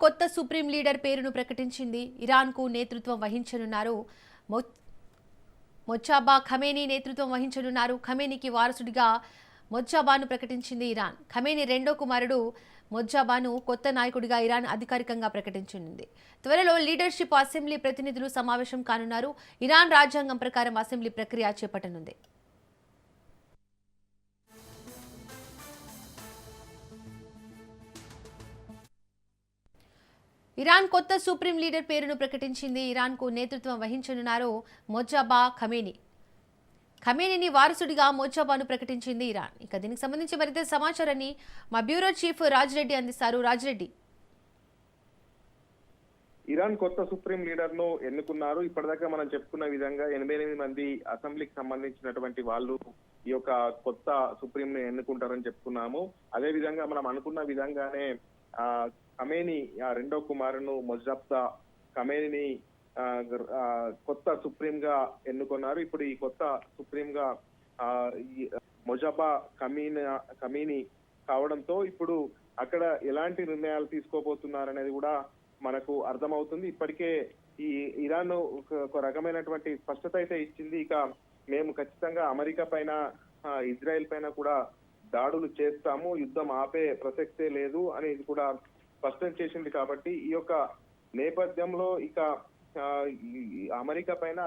కొత్త supreme leader పేరును ప్రకటించింది. ఇరాన్కు నేతృత్వం వహించనున్నారు మొజ్తబా ఖమేనీ నేతృత్వం వహించనున్నారు. ఖమేనీకి వారసుడిగా మొజ్తబాను ప్రకటించింది ఇరాన్. ఖమేనీ రెండో కుమారుడు మొజ్తబాను కొత్త నాయకుడిగా ఇరాన్ అధికారికంగా ప్రకటించింది. త్వరలో లీడర్షిప్ అసెంబ్లీ ప్రతినిధులు సమావేశం కానున్నారు. ఇరాన్ రాజ్యాంగం ప్రకారం అసెంబ్లీ ప్రక్రియ చేపట్టనుంది. ఇరాన్ కొత్త సుప్రీం లీడర్ పేరును ప్రకటించింది. ఇరాన్కు నేతృత్వం వహించనున్నారు మొజ్తబా ఖమేనీ. ఖమేనీని వారసుడిగా మొజ్తబాను ప్రకటించింది ఇరాన్. ఇక దీనికి సంబంధించి మరింత సమాచారాన్ని మా బ్యూరో చీఫ్ రాజ్రెడ్డి అందిస్తారు. రాజ్రెడ్డి, ఇరాన్ కొత్త సుప్రీం లీడర్ ను ఎన్నుకున్నారు. ఇప్పటిదాకా మనం చెప్పుకున్న విధంగా 88 మంది అసెంబ్లీకి సంబంధించినటువంటి వాళ్ళు ఈ యొక్క కొత్త సుప్రీం ని ఎన్నుకుంటారని చెప్పుకున్నాము. అదే విధంగా మనం అనుకున్న విధంగానే ఖమేనీ రెండో కుమారును మొజ్తబా ఖమేనీని కొత్త సుప్రీం గా ఎన్నుకున్నారు. ఇప్పుడు ఈ కొత్త సుప్రీం గా మొజ్తబా ఖమేనీ కావడంతో ఇప్పుడు అక్కడ ఎలాంటి నిర్ణయాలు తీసుకోబోతున్నారనేది కూడా మనకు అర్థమవుతుంది. ఇప్పటికే ఈ ఇరాన్ ఒక రకమైనటువంటి స్పష్టత అయితే ఇచ్చింది. ఇక మేము ఖచ్చితంగా అమెరికా పైన ఇజ్రాయెల్ పైన కూడా దాడులు చేస్తాము, యుద్ధం ఆపే ప్రసక్తే లేదు అనేది కూడా స్పష్టం చేసింది. కాబట్టి ఈ యొక్క నేపథ్యంలో ఇక అమెరికా పైన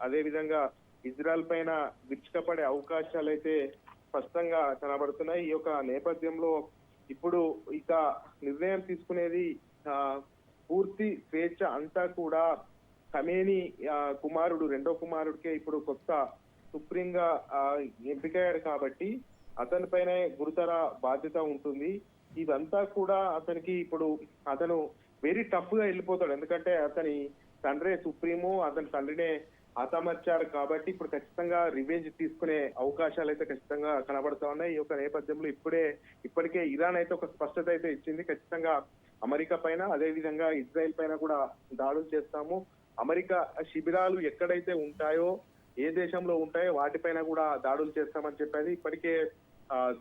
అదే విధంగా ఇజ్రాయెల్ పైన విరుచుకపడే అవకాశాలు అయితే స్పష్టంగా కనబడుతున్నాయి. ఈ యొక్క నేపథ్యంలో ఇప్పుడు ఇక నిర్ణయం తీసుకునేది పూర్తి స్వేచ్ఛ అంతా కూడా ఖమేనీ కుమారుడు రెండో కుమారుడికే ఇప్పుడు కొత్త సుప్రీం గా ఎంపికయ్యాడు. కాబట్టి అతని పైనే గురుతర బాధ్యత ఉంటుంది. ఇదంతా కూడా అతనికి ఇప్పుడు అతను వెరీ టఫ్ గా వెళ్ళిపోతాడు. ఎందుకంటే అతని తండ్రే సుప్రీము, అతని తండ్రినే హతమర్చాడు. కాబట్టి ఇప్పుడు ఖచ్చితంగా రివెంజ్ తీసుకునే అవకాశాలు అయితే ఖచ్చితంగా కనబడుతూ ఉన్నాయి. ఈ యొక్క నేపథ్యంలో ఇప్పటికే ఇరాన్ అయితే ఒక స్పష్టత అయితే ఇచ్చింది. ఖచ్చితంగా అమెరికా పైన అదే విధంగా ఇజ్రాయెల్ పైన కూడా దాడులు చేస్తాము. అమెరికా శిబిరాలు ఎక్కడైతే ఉంటాయో, ఏ దేశంలో ఉంటాయో వాటిపైన కూడా దాడులు చేస్తామని చెప్పేది. ఇప్పటికే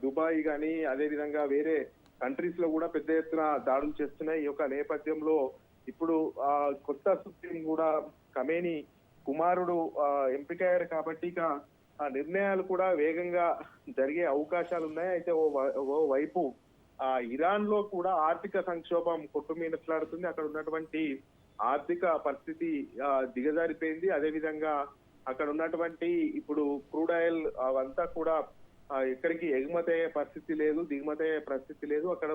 దుబాయ్ గాని అదే విధంగా వేరే కంట్రీస్ లో కూడా పెద్ద ఎత్తున దాడులు చేస్తున్నాయి. ఈ యొక్క నేపథ్యంలో ఇప్పుడు కొత్త సుప్రీం కూడా ఖమేనీ కుమారుడు ఎంపికయ్యారు. కాబట్టి ఇక ఆ నిర్ణయాలు కూడా వేగంగా జరిగే అవకాశాలు ఉన్నాయి. అయితే ఓ వైపు ఇరాన్ లో కూడా ఆర్థిక సంక్షోభం కొట్టుమిట్టాడుతుంది. అక్కడ ఉన్నటువంటి ఆర్థిక పరిస్థితి దిగజారిపోయింది. అదే విధంగా అక్కడ ఉన్నటువంటి ఇప్పుడు క్రూడ్ ఆయిల్ అవంతా కూడా ఎక్కడికి ఎగుమతి అయ్యే పరిస్థితి లేదు, దిగుమతి అయ్యే పరిస్థితి లేదు. అక్కడ